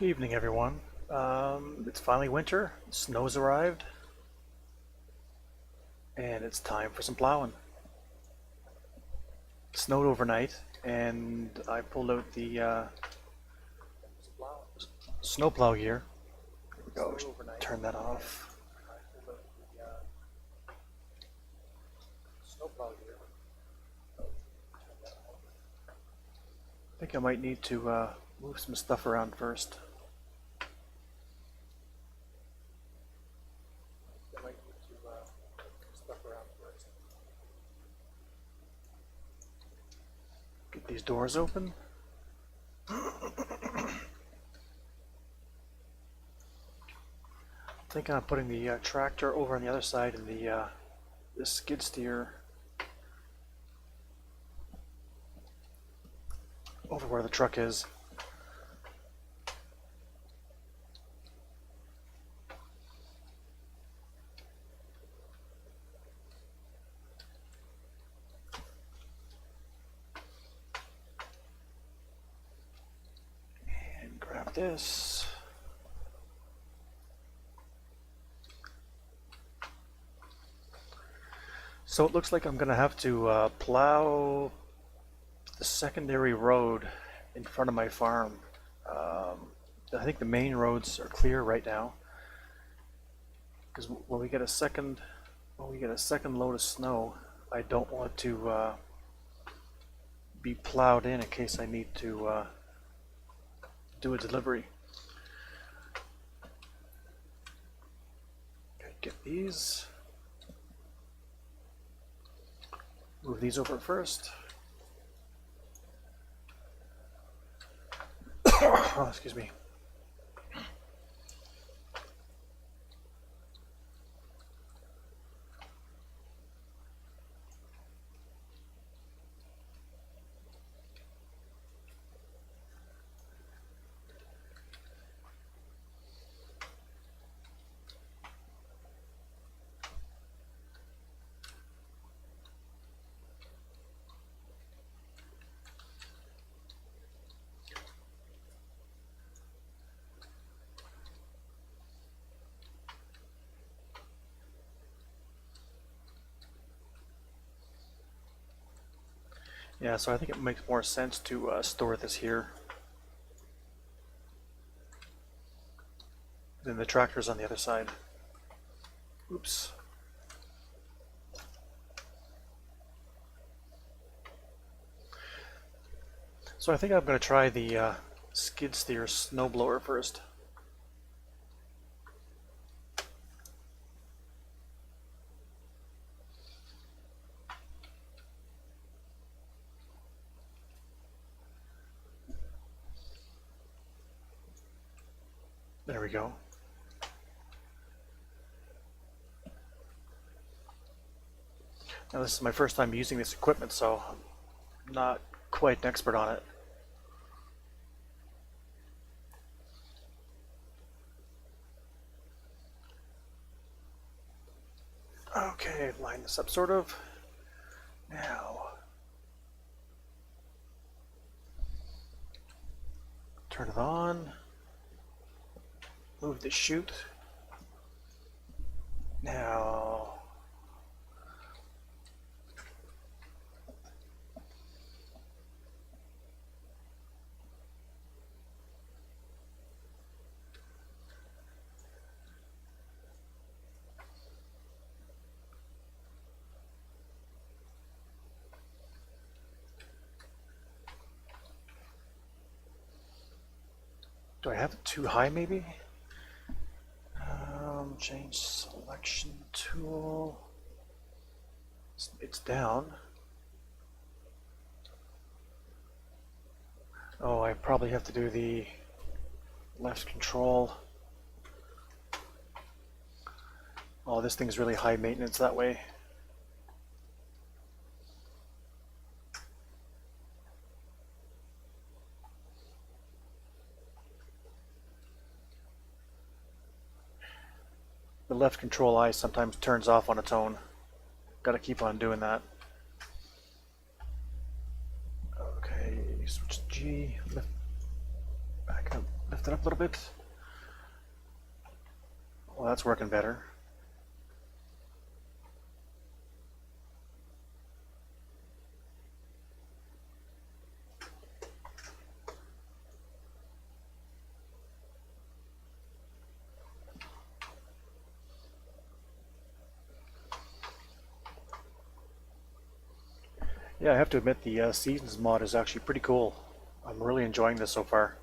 Evening, everyone. It's finally winter, snow's arrived, and it's time for some plowing. It snowed overnight, and I pulled out the snowplow gear. Here we go. Turn that off. I think I might need to move some stuff around first. Get these doors open. I think I'm putting the tractor over on the other side and the skid steer over where the truck is. And grab this. So it looks like I'm going to have to plow the secondary road in front of my farm. I think the main roads are clear right now, because when we get a second load of snow, I don't want to be plowed in case I need to do a delivery. Okay, get these. Move these over first. Oh, excuse me. Yeah, so I think it makes more sense to store this here. Then the tractor's on the other side. Oops. So I think I'm going to try the skid steer snowblower first. There we go. Now this is my first time using this equipment, so I'm not quite an expert on it. Okay, line this up sort of. Now, turn it on. Move the chute. Now, do I have it too high maybe? Change selection tool. It's down. Oh, I probably have to do the left control. Oh, this thing's really high maintenance that way. The left control eye sometimes turns off on its own. Got to keep on doing that. Okay, switch to G, lift back up, lift Lift it up a little bit. Well, that's working better. Yeah, I have to admit the Seasons mod is actually pretty cool. I'm really enjoying this so far.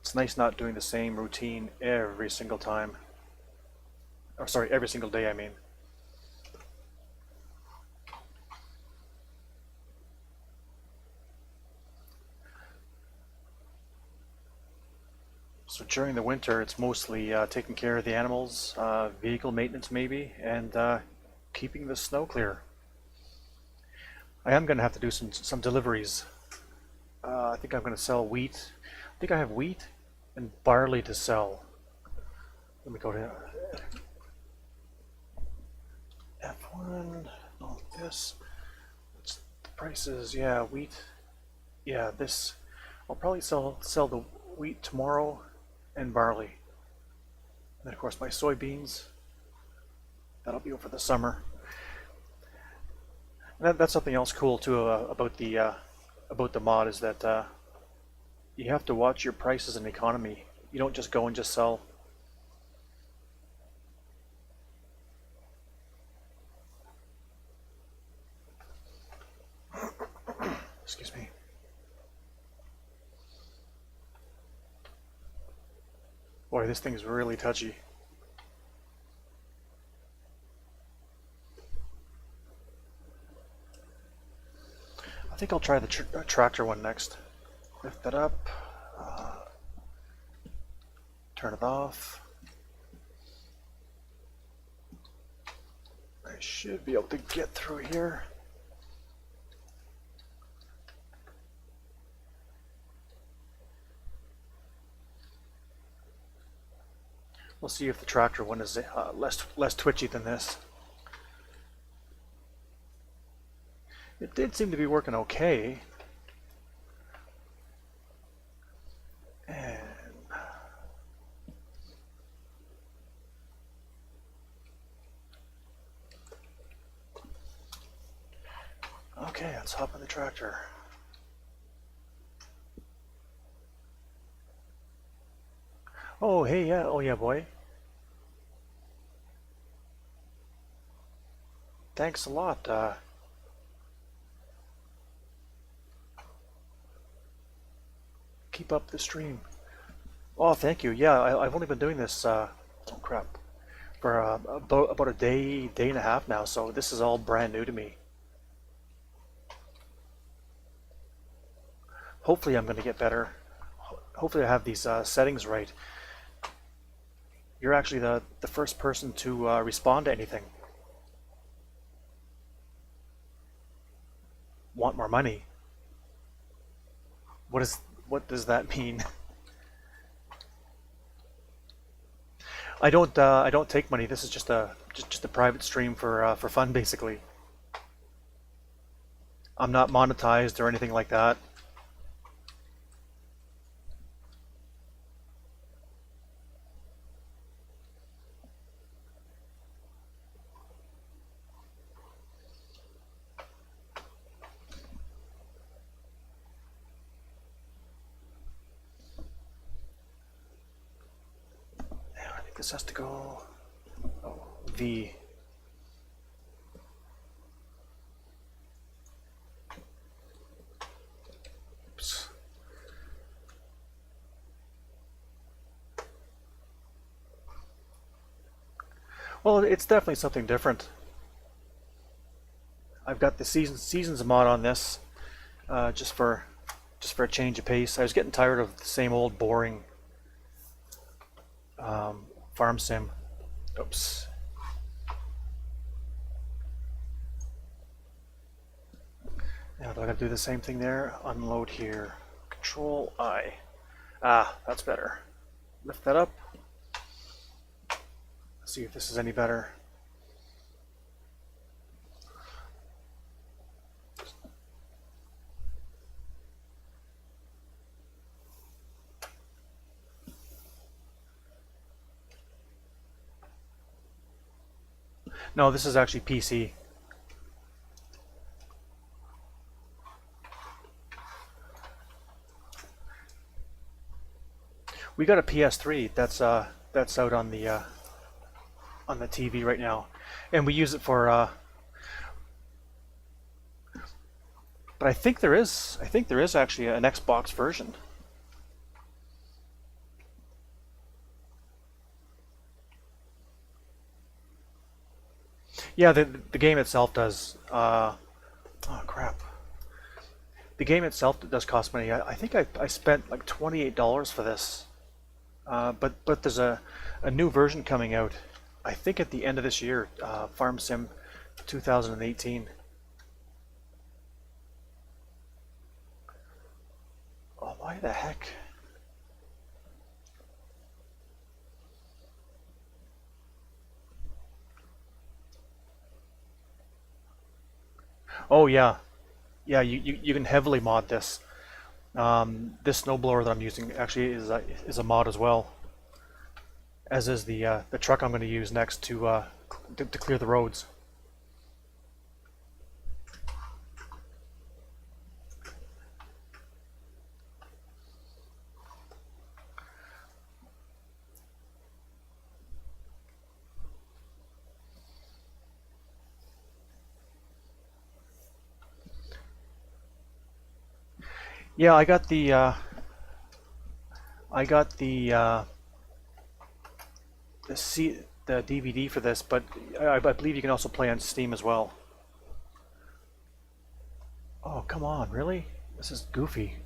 It's nice not doing the same routine every single time. Or sorry, every single day, I mean. So during the winter, it's mostly taking care of the animals, vehicle maintenance maybe, and keeping the snow clear. I am going to have to do some deliveries. I think I'm going to sell wheat. I think I have wheat and barley to sell. Let me go to Ep1. Oh, this. What's the prices? Yeah, wheat. Yeah, this. I'll probably sell the wheat tomorrow and barley. And then of course my soybeans. That'll be over the summer. And that's something else cool too about the mod is that you have to watch your prices in the economy. You don't just go and just sell. Excuse me. Boy, this thing is really touchy. I think I'll try the tractor one next. Lift that up. Turn it off. I should be able to get through here. We'll see if the tractor one is less twitchy than this. It did seem to be working okay. And okay, let's hop in the tractor. Oh, hey, yeah, oh yeah, boy. Thanks a lot. Keep up the stream. Oh, thank you. Yeah, I've only been doing this, oh crap, for about a day and a half now, so this is all brand new to me. Hopefully I'm going to get better. Hopefully I have these settings right. You're actually the first person to respond to anything. Want more money? What does that mean? I don't take money. This is just a private stream for fun, basically. I'm not monetized or anything like that. This has to go. Oh, V. Oops. Well, it's definitely something different. I've got the seasons mod on this, just for a change of pace. I was getting tired of the same old boring farm sim. Oops. Now do I gotta do the same thing there? Unload here. Control I. Ah, that's better. Lift that up. Let's see if this is any better. No, this is actually PC. We got a PS3 that's out on the TV right now, and we use it for. But I think there is actually an Xbox version. Yeah, the game itself does. Oh crap! The game itself does cost money. I think I spent like $28 for this. But there's a new version coming out. I think at the end of this year, Farm Sim 2018. Oh, why the heck? Oh yeah, yeah. You can heavily mod this. This snowblower that I'm using actually is a mod as well, as is the truck I'm going to use next to clear the roads. Yeah, I got the DVD for this, but I believe you can also play on Steam as well. Oh, come on, really? This is goofy.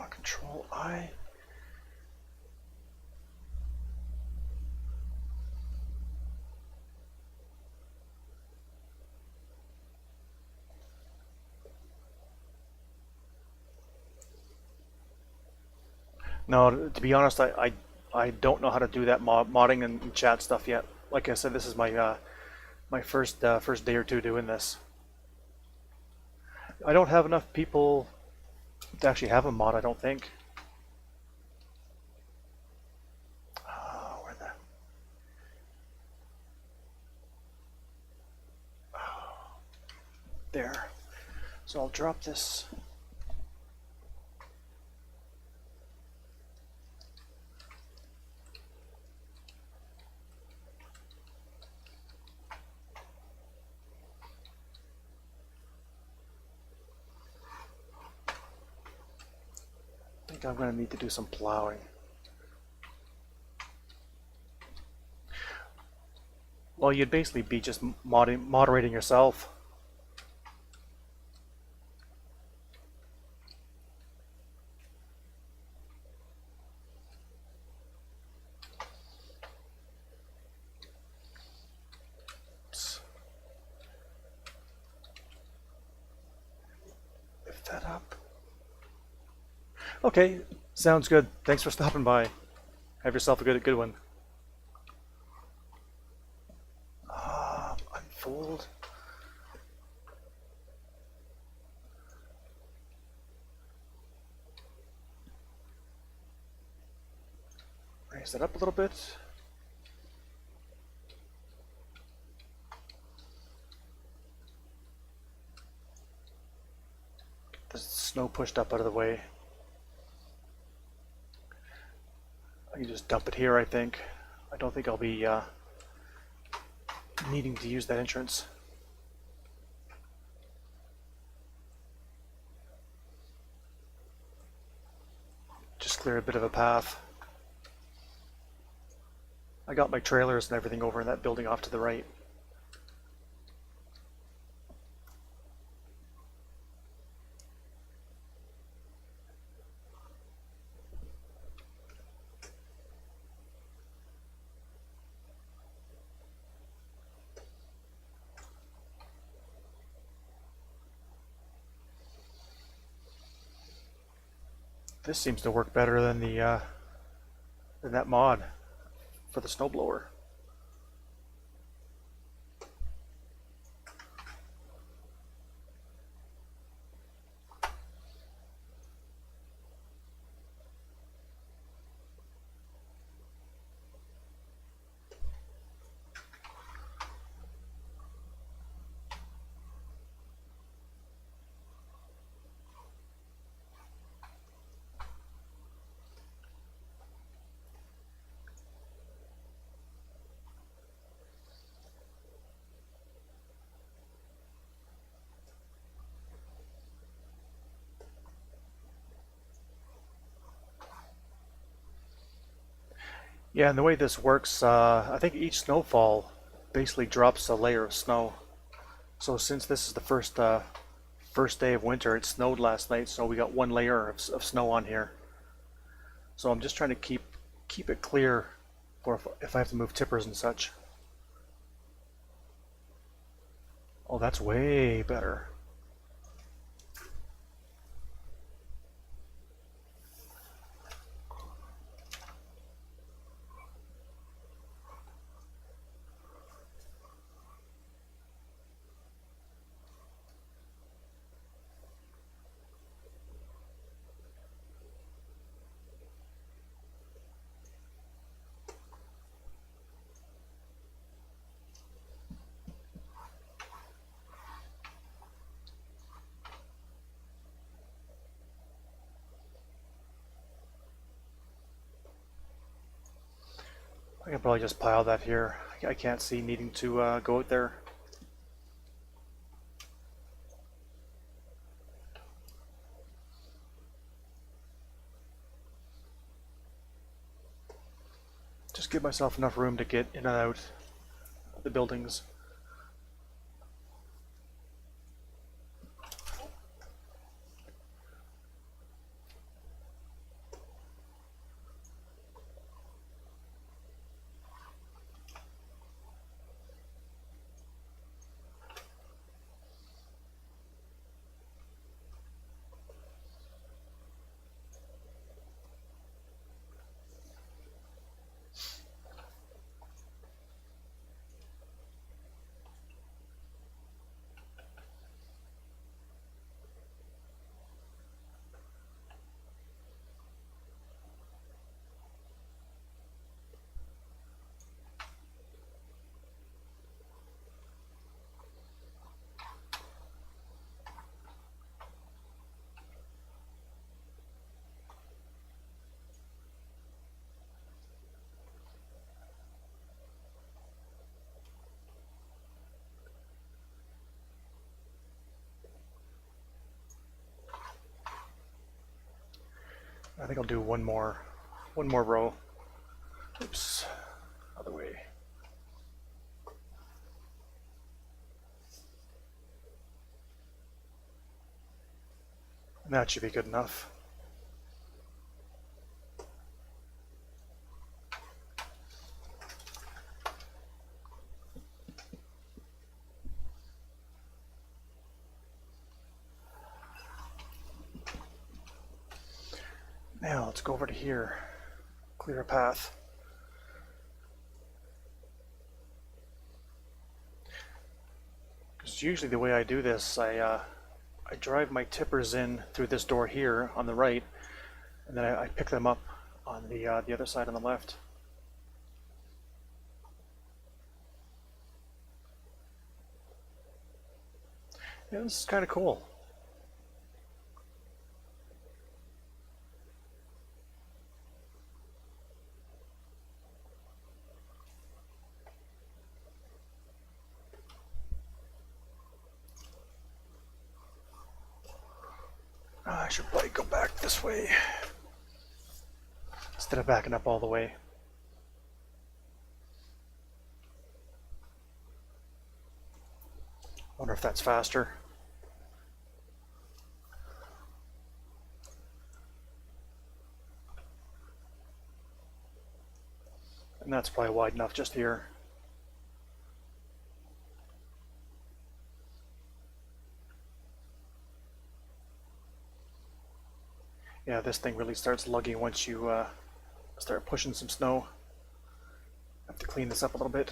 Control I. No, to be honest, I don't know how to do that modding and chat stuff yet. Like I said, this is my first day or two doing this. I don't have enough people to actually have a mod, I don't think. Where the? There. So I'll drop this. I think I'm going to need to do some plowing. Well, you'd basically be just moderating yourself. Oops. Lift that up. Okay, sounds good. Thanks for stopping by. Have yourself a good one. Unfold. Raise that up a little bit. Get the snow pushed up out of the way. I can just dump it here, I think. I don't think I'll be needing to use that entrance. Just clear a bit of a path. I got my trailers and everything over in that building off to the right. This seems to work better than that mod. for the snowblower. Yeah, and the way this works, I think each snowfall basically drops a layer of snow. So since this is the first day of winter, it snowed last night, so we got one layer of snow on here. So I'm just trying to keep it clear for if I have to move tippers and such. Oh, that's way better. I can probably just pile that here. I can't see needing to go out there. Just give myself enough room to get in and out of the buildings. I think I'll do one more row. Oops, other way. And that should be good enough. Now let's go over to here, clear a path. Because usually the way I do this, I drive my tippers in through this door here on the right, and then I pick them up on the other side on the left. Yeah, this is kind of cool. I should probably go back this way instead of backing up all the way. Wonder if that's faster. And that's probably wide enough just here. Yeah, this thing really starts lugging once you start pushing some snow. have to clean this up a little bit.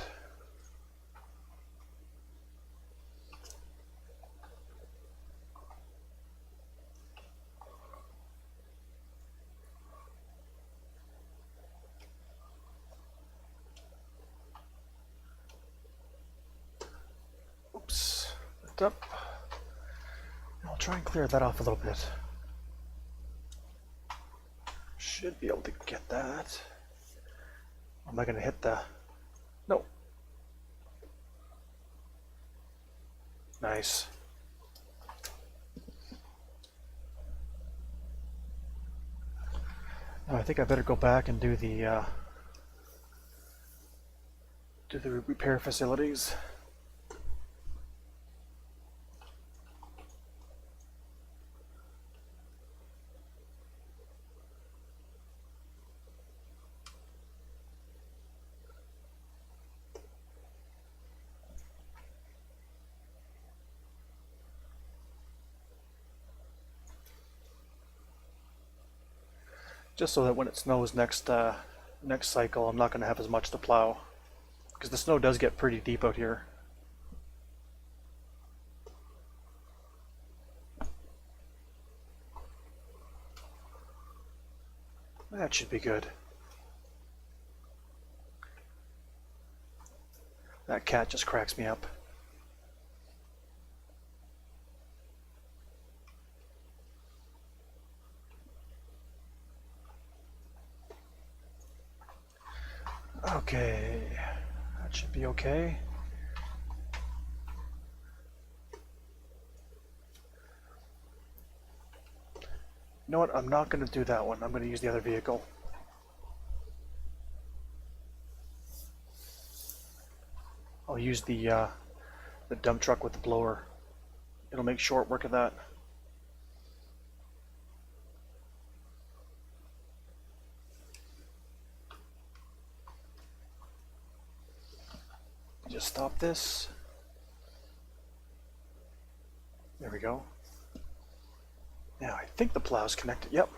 Oops, lift up. I'll try and clear that off a little bit. Should be able to get that. Am I going to hit the... No. Nice. Now I think I better go back and do the repair facilities. Just so that when it snows next cycle, I'm not going to have as much to plow, because the snow does get pretty deep out here. That should be good. That cat just cracks me up. Okay, that should be okay. You know what, I'm not going to do that one. I'm going to use the other vehicle. I'll use the dump truck with the blower. It'll make short work of that. Just stop this. There we go. Now I think the plow's connected. Yep.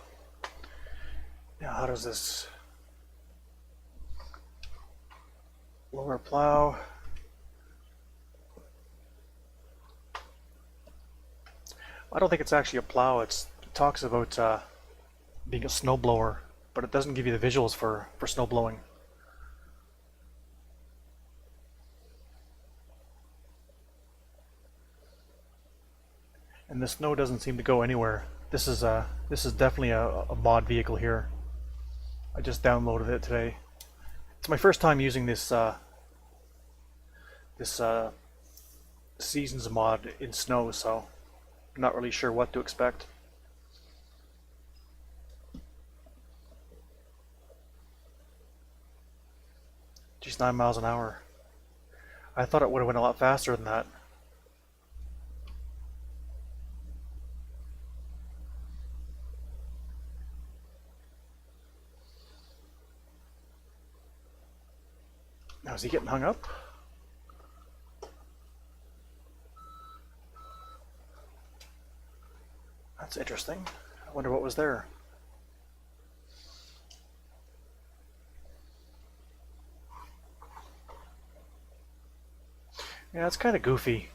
Now how does this lower plow? I don't think it's actually a plow. It talks about being a snowblower, but it doesn't give you the visuals for snow blowing. And the snow doesn't seem to go anywhere. This is definitely a mod vehicle here. I just downloaded it today. It's my first time using this seasons mod in snow, so I'm not really sure what to expect. Just 9 miles an hour. I thought it would have went a lot faster than that. Now, is he getting hung up? That's interesting. I wonder what was there. Yeah, it's kind of goofy.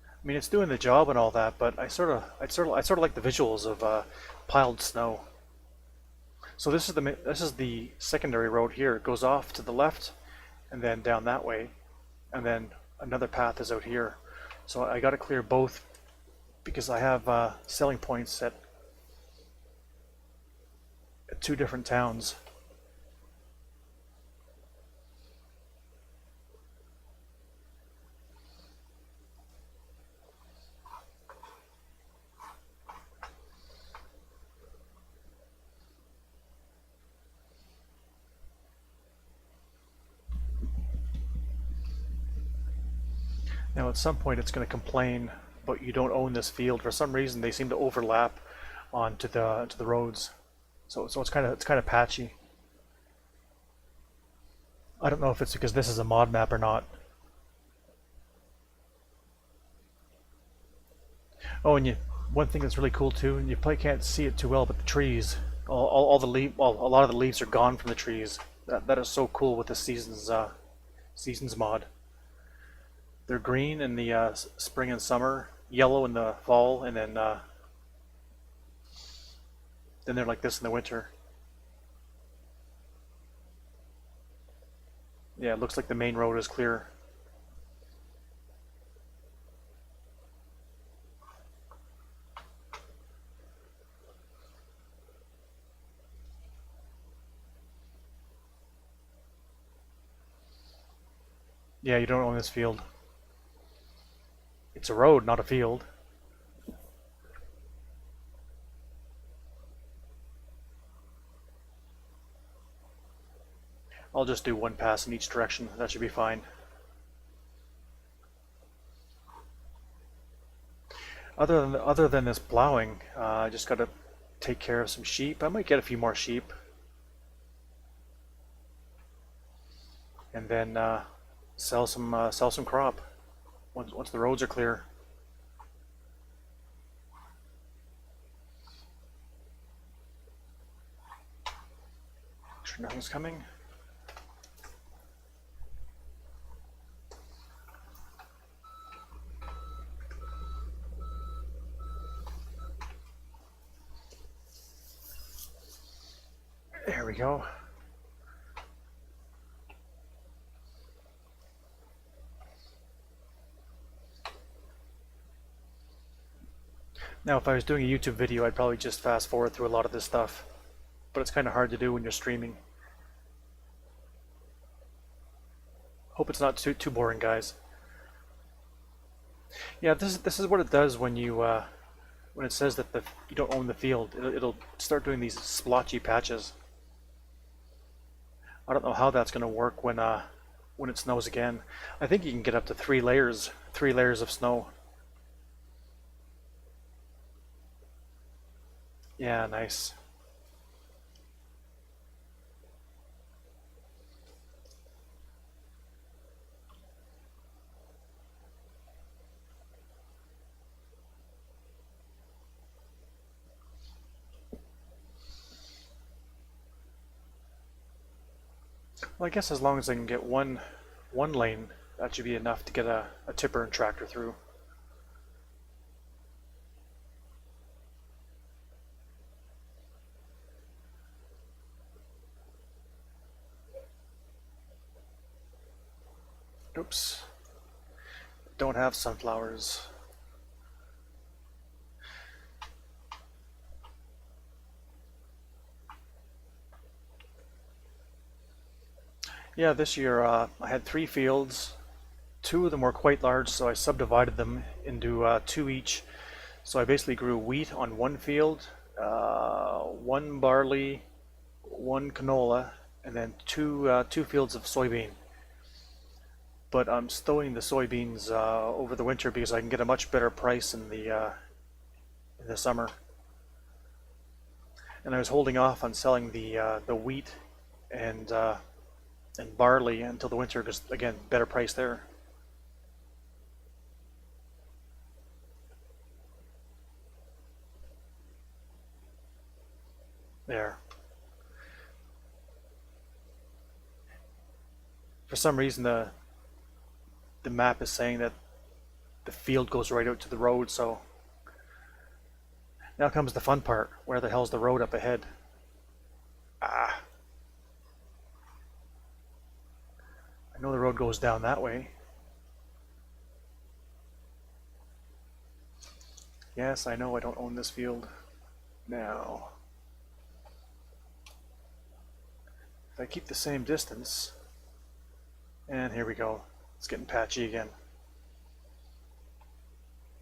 I mean, it's doing the job and all that, but I sort of like the visuals of piled snow. So this is the secondary road here. It goes off to the left, and then down that way, and then another path is out here. So I got to clear both because I have selling points at 2 different towns. Now at some point it's going to complain, but you don't own this field. For some reason they seem to overlap onto the roads, so it's kind of patchy. I don't know if it's because this is a mod map or not. Oh, and one thing that's really cool too, and you probably can't see it too well, but the trees, all the leaf, well, a lot of the leaves are gone from the trees. That is so cool with the seasons mod. They're green in the spring and summer, yellow in the fall, and then they're like this in the winter. Yeah, it looks like the main road is clear. Yeah, you don't own this field. It's a road, not a field. I'll just do one pass in each direction. That should be fine. Other than this plowing, I just got to take care of some sheep. I might get a few more sheep, and then sell some crop once the roads are clear. Make sure nothing's coming. There we go. Now, if I was doing a YouTube video, I'd probably just fast forward through a lot of this stuff, but it's kind of hard to do when you're streaming. Hope it's not too boring, guys. Yeah, this is what it does when you when it says that you don't own the field. It'll start doing these splotchy patches. I don't know how that's going to work when it snows again. I think you can get up to three layers of snow. Yeah, nice. Well, I guess as long as I can get one lane, that should be enough to get a tipper and tractor through. Oops. Don't have sunflowers. Yeah, this year I had 3 fields. 2 of them were quite large, so I subdivided them into 2 each. So I basically grew wheat on one field, 1 barley, 1 canola, and then two fields of soybean. But I'm stowing the soybeans over the winter because I can get a much better price in the summer. And I was holding off on selling the wheat and barley until the winter because, again, better price there. There. For some reason, the map is saying that the field goes right out to the road, so now comes the fun part. Where the hell's the road up ahead? Ah. I know the road goes down that way. Yes, I know I don't own this field. Now, if I keep the same distance, and here we go. It's getting patchy again.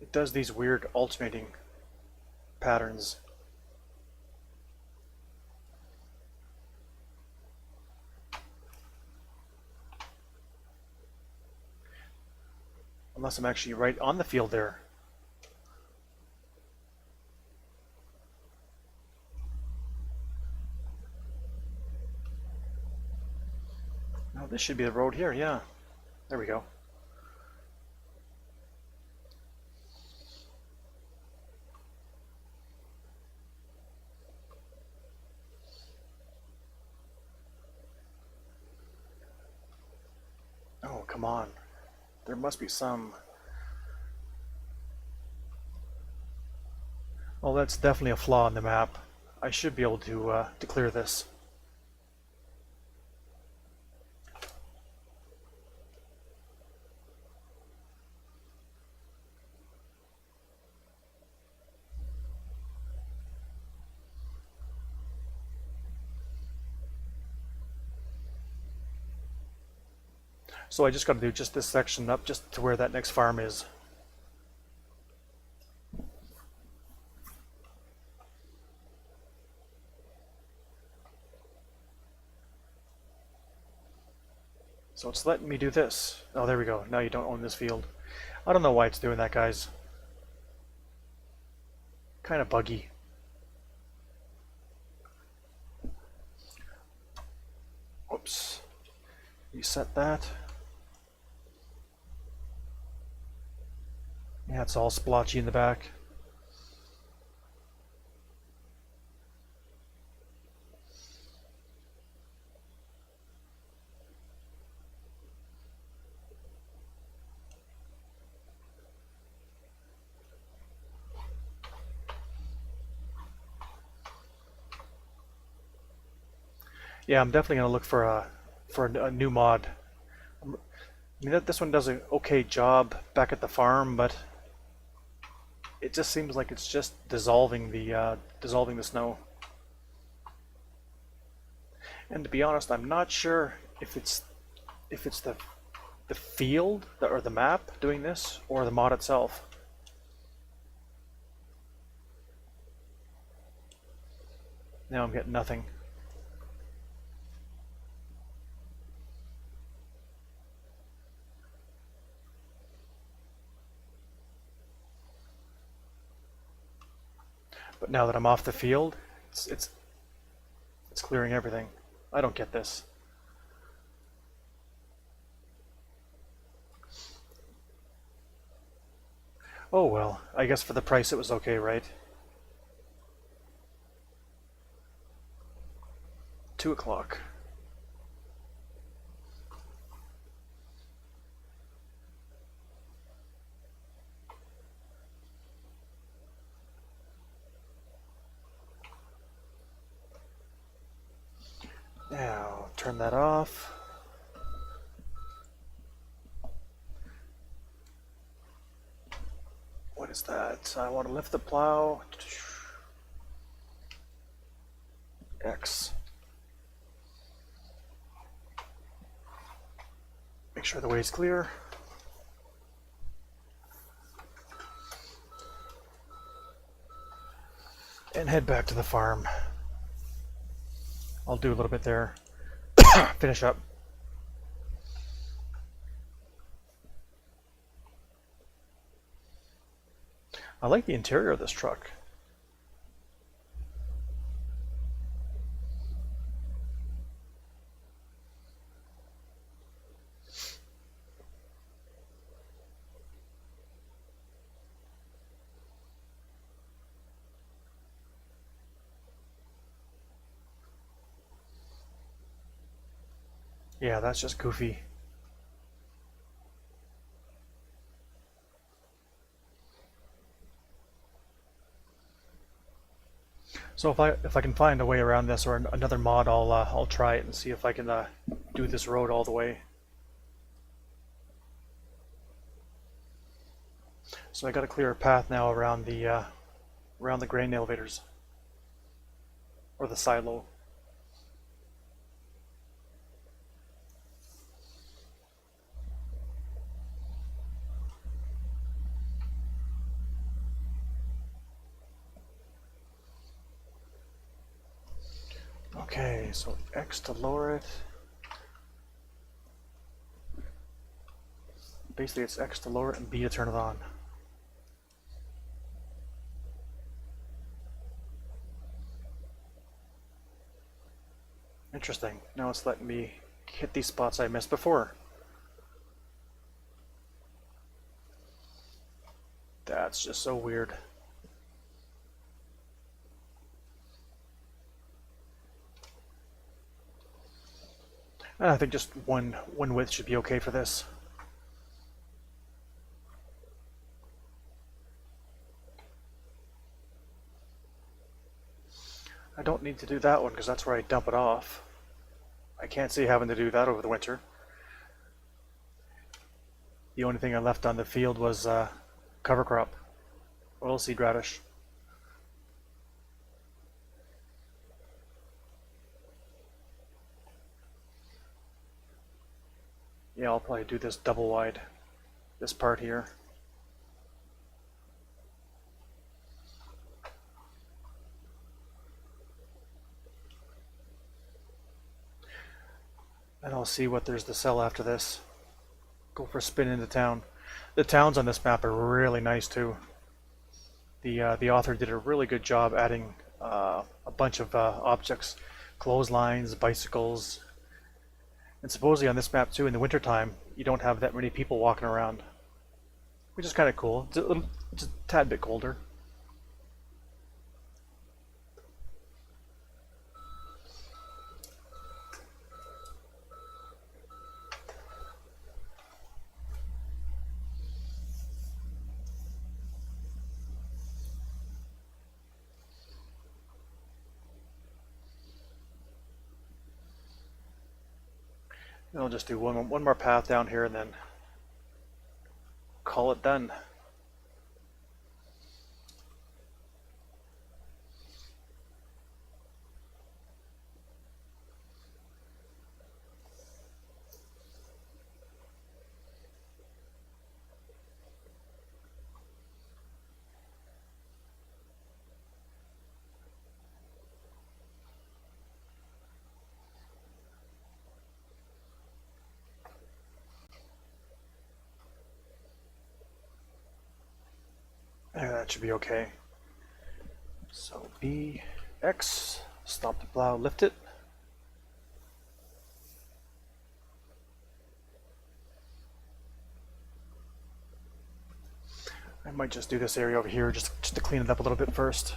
It does these weird alternating patterns. Unless I'm actually right on the field there. No, this should be the road here, yeah. There we go. come on. There must be some... Well, that's definitely a flaw in the map. I should be able to clear this. So I just got to do just this section up just to where that next farm is. So it's letting me do this. Oh, there we go. Now you don't own this field. I don't know why it's doing that, guys. Kind of buggy. Whoops. Reset that. Yeah, it's all splotchy in the back. Yeah, I'm definitely gonna look for a new mod. I mean, this one does an okay job back at the farm, but it just seems like it's just dissolving the snow. And to be honest, I'm not sure if it's the field or the map doing this or the mod itself. Now I'm getting nothing. But now that I'm off the field, it's clearing everything. I don't get this. Oh well, I guess for the price it was okay, right? 2 o'clock. Now, turn that off. What is that? I want to lift the plow. X. Make sure the way's clear. And head back to the farm. I'll do a little bit there. Finish up. I like the interior of this truck. Yeah, that's just goofy. So if I can find a way around this or another mod, I'll try it and see if I can do this road all the way. So I got a clear path now around the grain elevators or the silo. Okay, so X to lower it. Basically it's X to lower it and B to turn it on. Interesting. Now it's letting me hit these spots I missed before. That's just so weird. I think just one width should be okay for this. I don't need to do that one because that's where I dump it off. I can't see having to do that over the winter. The only thing I left on the field was cover crop, oilseed radish. Yeah, I'll probably do this double wide, this part here. And I'll see what there's to sell after this. Go for a spin into town. The towns on this map are really nice too. The author did a really good job adding a bunch of objects, clotheslines, bicycles, and supposedly on this map too, in the wintertime, you don't have that many people walking around, which is kind of cool. It's a tad bit colder. And I'll just do one more path down here and then call it done. Yeah, that should be okay. So B, X, stop the plow, lift it. I might just do this area over here just to clean it up a little bit first.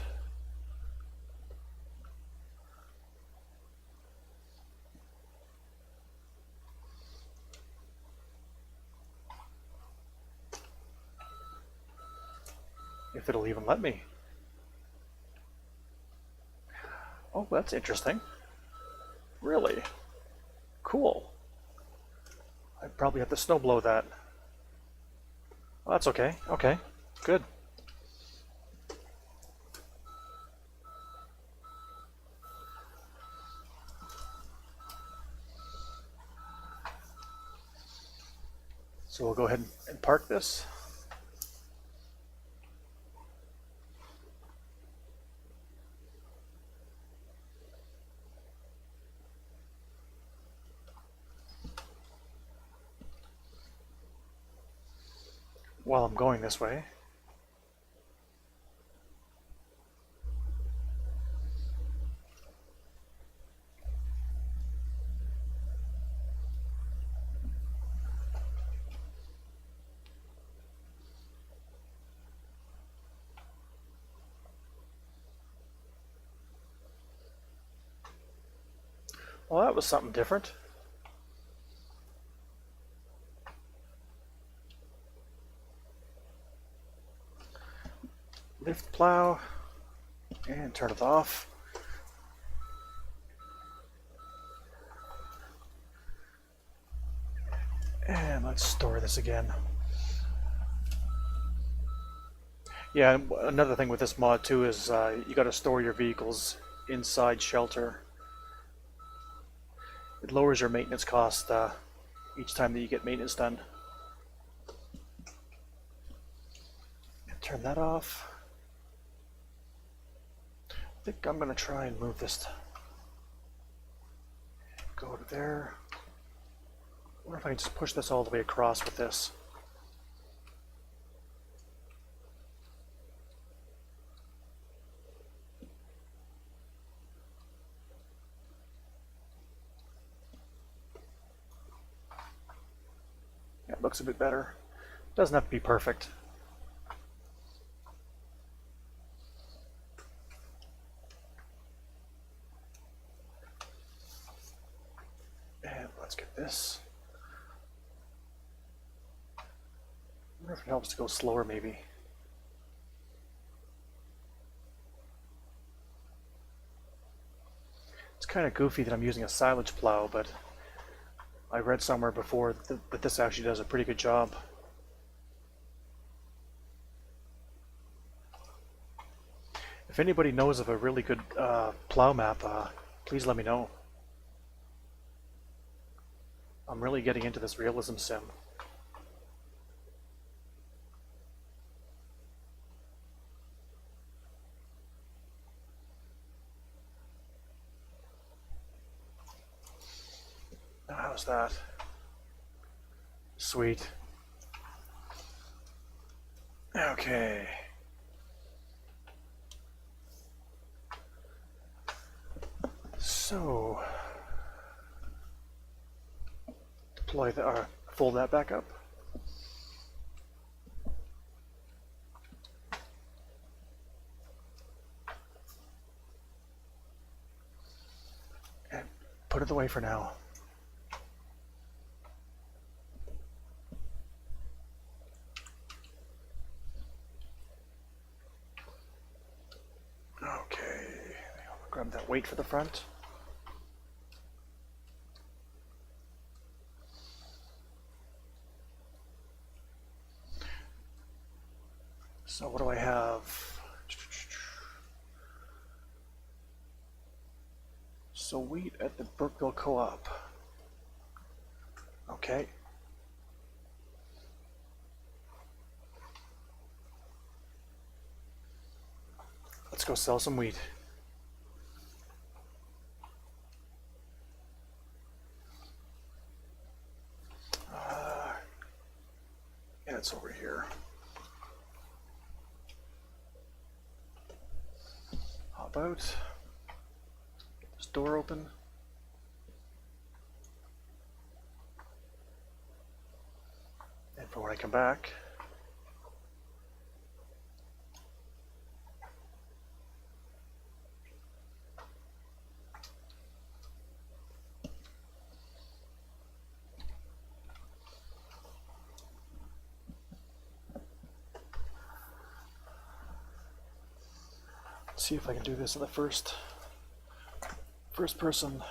If it'll even let me. Oh, that's interesting. Really? Cool. I probably have to snowblow that. Well, that's okay. Okay, good. So we'll go ahead and park this. While I'm going this way. Well, that was something different. Lift plow and turn it off. And let's store this again. Yeah, another thing with this mod too is you got to store your vehicles inside shelter. It lowers your maintenance cost each time that you get maintenance done. Turn that off. I think I'm going to try and move this. Go to there. I wonder if I can just push this all the way across with this. Yeah, it looks a bit better. Doesn't have to be perfect. And let's get this. I wonder if it helps to go slower maybe. It's kind of goofy that I'm using a silage plow, but I read somewhere before that this actually does a pretty good job. If anybody knows of a really good plow map, please let me know. I'm really getting into this realism sim. How's that? Sweet. Okay. So, deploy the, fold that back up. And put it away for now. Okay, grab that weight for the front. So what do I have? So wheat at the Brookville Co-op. Okay. Let's go sell some wheat. Yeah, it's over here. How about this door open? And for when I come back, see if I can do this in the first person.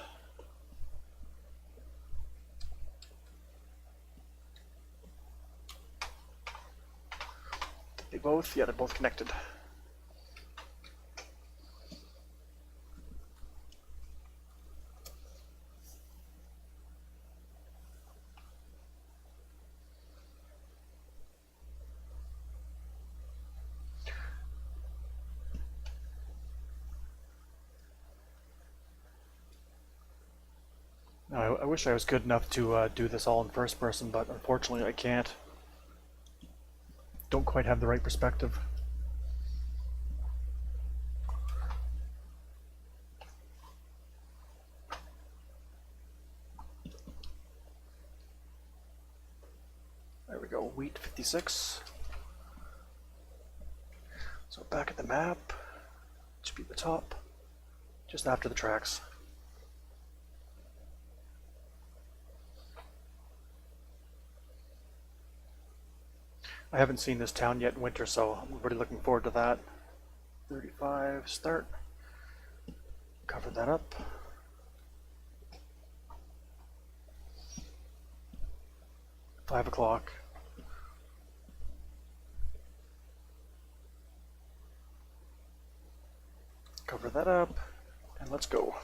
They both, yeah, they're both connected. Now, I wish I was good enough to do this all in first person, but unfortunately I can't. Don't quite have the right perspective. There we go, wheat 56. So back at the map, should be the top, just after the tracks. I haven't seen this town yet in winter, so I'm really looking forward to that. 35, start. Cover that up. Five o'clock. Cover that up, and let's go.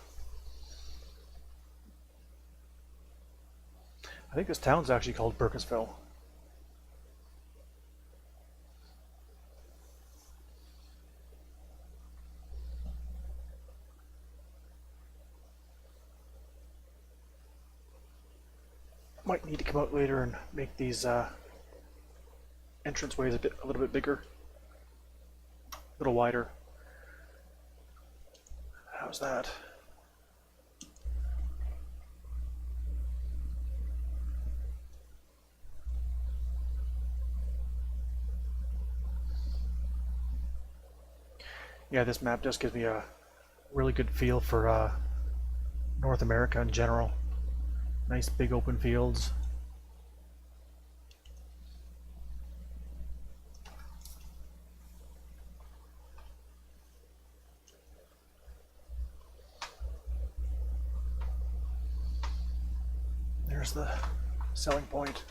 I think this town's actually called Burkittsville. Might need to come out later and make these entranceways a little bit bigger, a little wider. How's that? Yeah, this map just gives me a really good feel for North America in general. Nice big open fields. There's the selling point.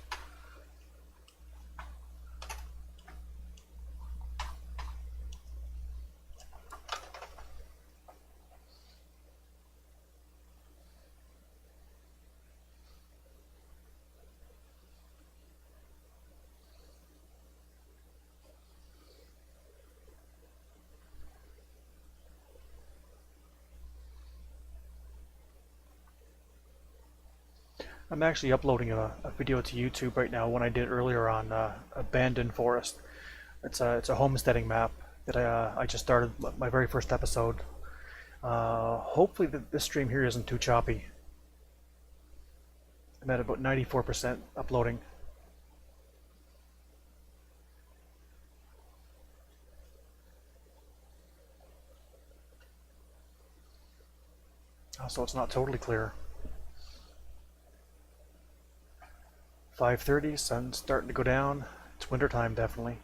I'm actually uploading a video to YouTube right now, one I did earlier on abandoned forest. It's a homesteading map that I just started my very first episode. Hopefully this stream here isn't too choppy. I'm at about 94% uploading. So it's not totally clear. 5:30, sun's starting to go down. It's winter time, definitely.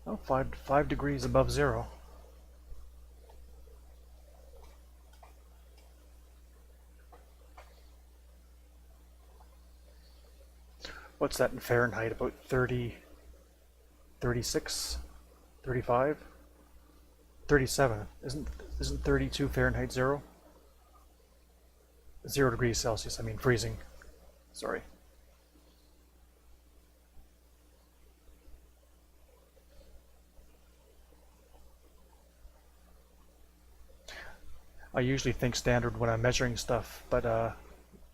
Oh, 5 degrees above zero. What's that in Fahrenheit? About 30, 36, 35, 37. Isn't 32 Fahrenheit zero? 0 degrees Celsius, I mean freezing. Sorry. I usually think standard when I'm measuring stuff, but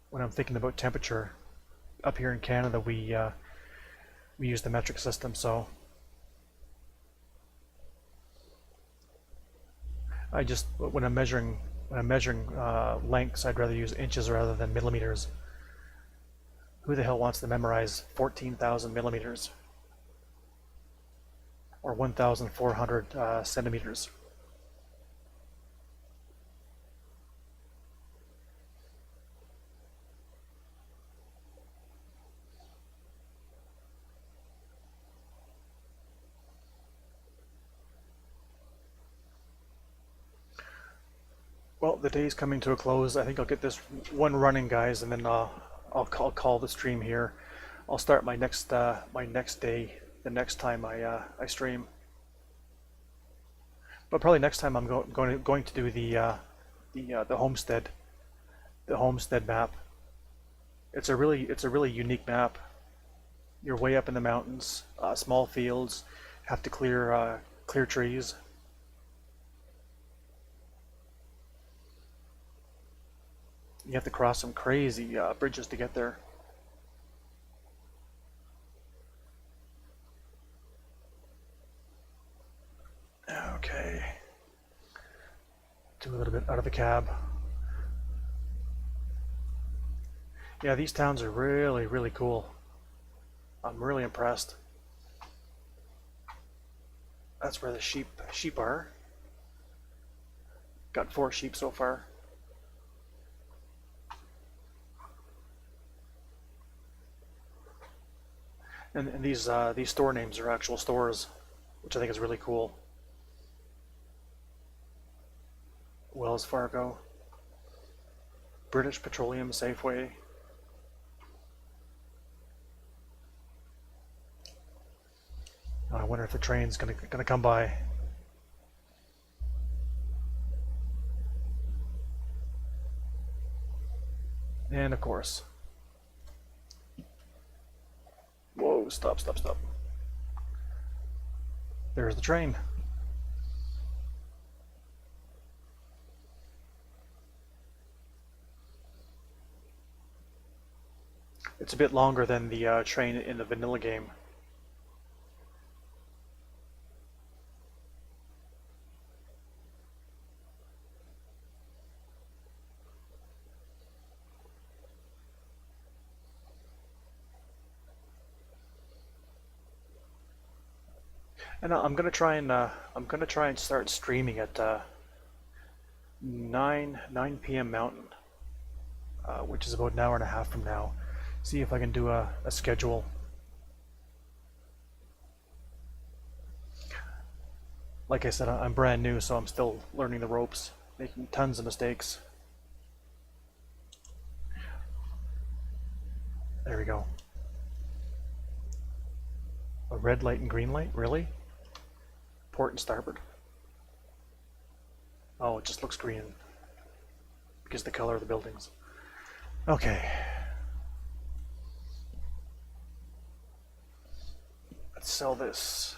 when I'm thinking about temperature, up here in Canada we use the metric system, so I just when I'm measuring lengths, I'd rather use inches rather than millimeters. Who the hell wants to memorize 14,000 millimeters or 1,400 centimeters? Well, the day's coming to a close. I think I'll get this one running, guys, and then I'll call the stream here. I'll start my next day the next time I stream. But probably next time I'm going to do the homestead map. It's a really unique map. You're way up in the mountains, small fields, have to clear trees. You have to cross some crazy bridges to get there. Okay. Do a little bit out of the cab. Yeah, these towns are really cool. I'm really impressed. That's where the sheep are. Got 4 sheep so far. And these store names are actual stores, which I think is really cool. Wells Fargo, British Petroleum, Safeway. I wonder if the train's gonna come by. And of course. Whoa, stop. There's the train. It's a bit longer than the train in the vanilla game. And I'm gonna try and start streaming at 9 p.m. Mountain, which is about an hour and a half from now. See if I can do a schedule. Like I said, I'm brand new, so I'm still learning the ropes, making tons of mistakes. There we go. A red light and green light? Really? Port and starboard. Oh, it just looks green because of the color of the buildings. Okay. Let's sell this.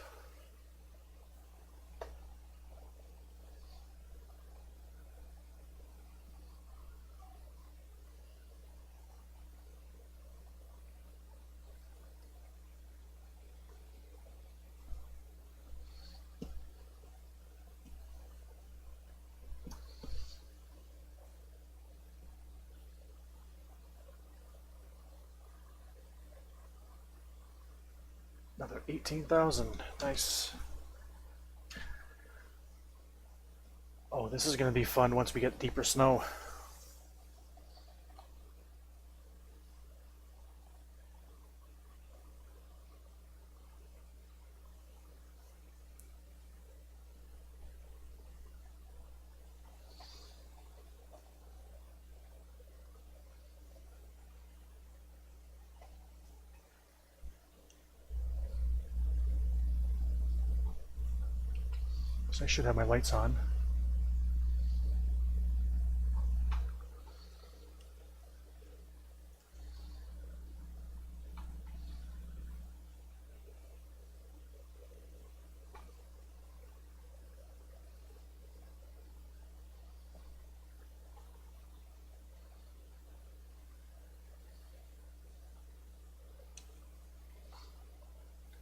Another 18,000. Nice. Oh, this is going to be fun once we get deeper snow. So I should have my lights on.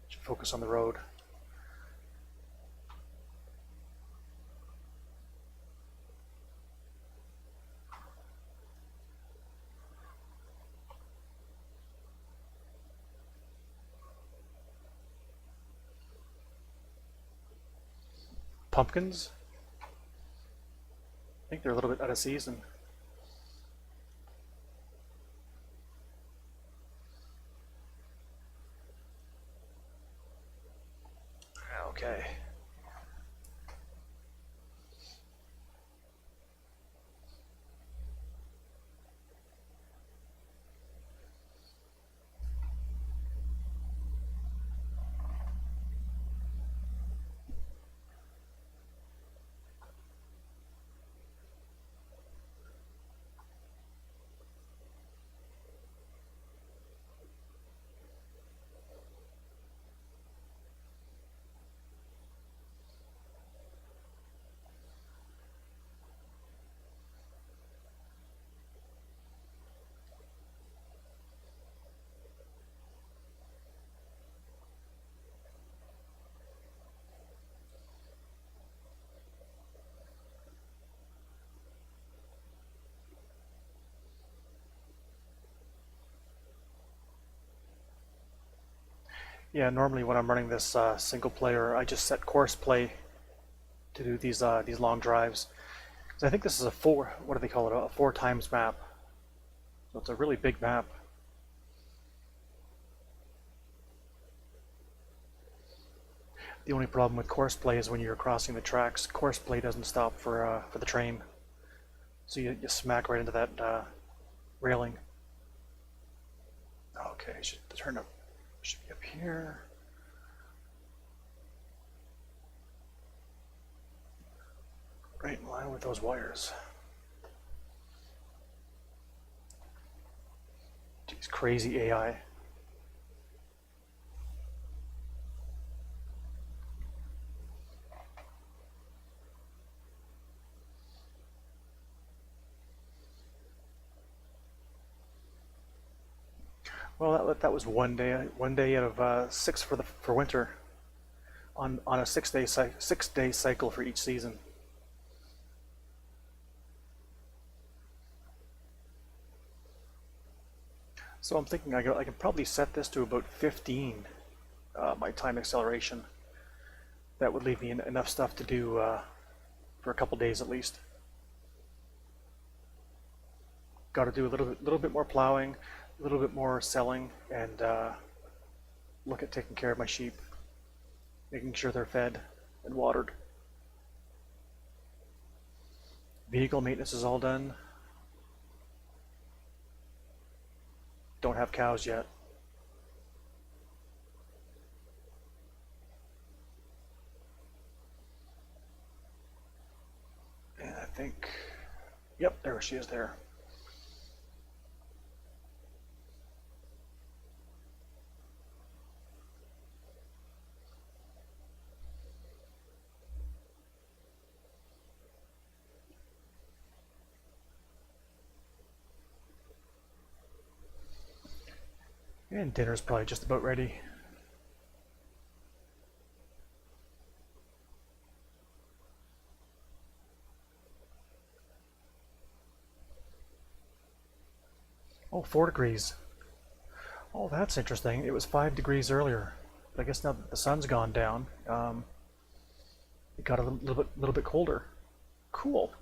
Should focus on the road. Pumpkins? I think they're a little bit out of season. Okay. Yeah, normally when I'm running this single player, I just set course play to do these long drives. So I think this is a what do they call it? A 4x map. So it's a really big map. The only problem with course play is when you're crossing the tracks, course play doesn't stop for the train. So you smack right into that railing. Okay, should turn up. Should be up here. Right in line with those wires. Jeez, crazy AI. Well, that was one day out of 6 for winter, on a 6-day cycle for each season. So I'm thinking I can probably set this to about 15, my time acceleration. That would leave me enough stuff to do for a couple days at least. Got to do a little bit more plowing, a little bit more selling, and look at taking care of my sheep, making sure they're fed and watered. Vehicle maintenance is all done. don't have cows yet. And I think, yep, there she is there. And dinner's probably just about ready. Oh, 4 degrees. Oh, that's interesting. It was 5 degrees earlier. But I guess now that the sun's gone down, it got a little bit colder. Cool.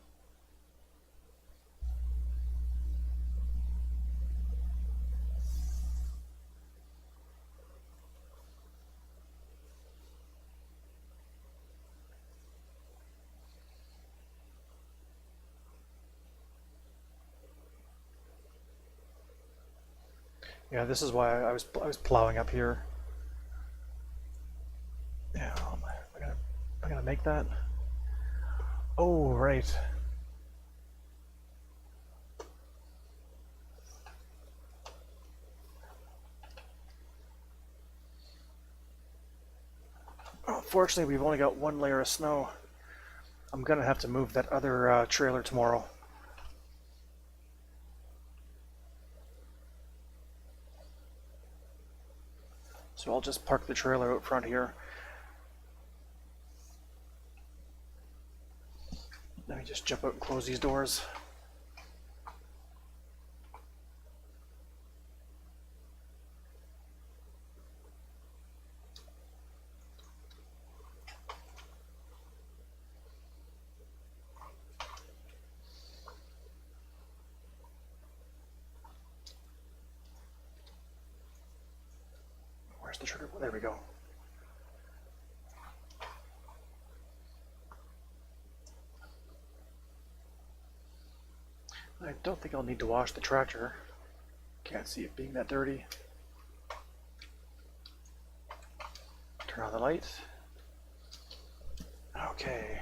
Yeah, this is why I was plowing up here. Yeah, am I gonna make that? Oh, right. Unfortunately, we've only got 1 layer of snow. I'm gonna have to move that other trailer tomorrow. So I'll just park the trailer out front here. Let me just jump out and close these doors. Where's the trigger? There we go. I don't think I'll need to wash the tractor. Can't see it being that dirty. Turn on the light. Okay.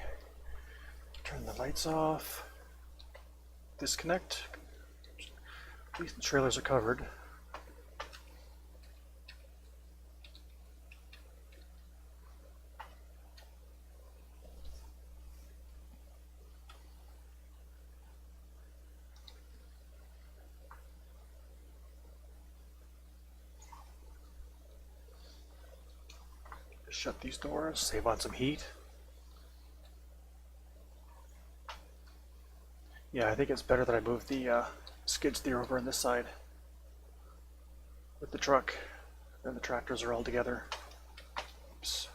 Turn the lights off. Disconnect. At least the trailers are covered. Shut these doors, save on some heat. Yeah, I think it's better that I move the skid steer over on this side with the truck. Then the tractors are all together. Oops.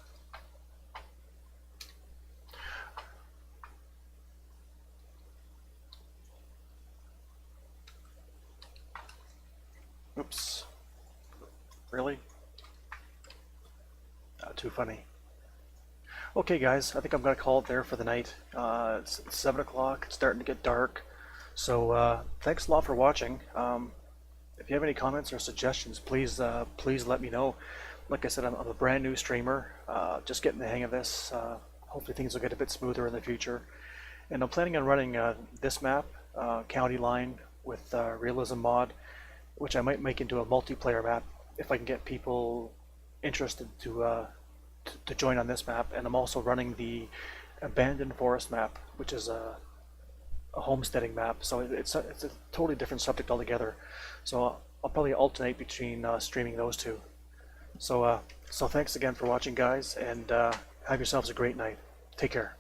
Oops. Really? Too funny. Okay guys, I think I'm going to call it there for the night. It's 7 o'clock, it's starting to get dark. So thanks a lot for watching. If you have any comments or suggestions, please let me know. Like I said, I'm a brand new streamer, just getting the hang of this. Hopefully things will get a bit smoother in the future. And I'm planning on running this map, County Line, with Realism Mod, which I might make into a multiplayer map if I can get people interested to join on this map. And I'm also running the Abandoned Forest map, which is a homesteading map, so it's a totally different subject altogether. So I'll probably alternate between streaming those two. So thanks again for watching, guys, and have yourselves a great night. Take care.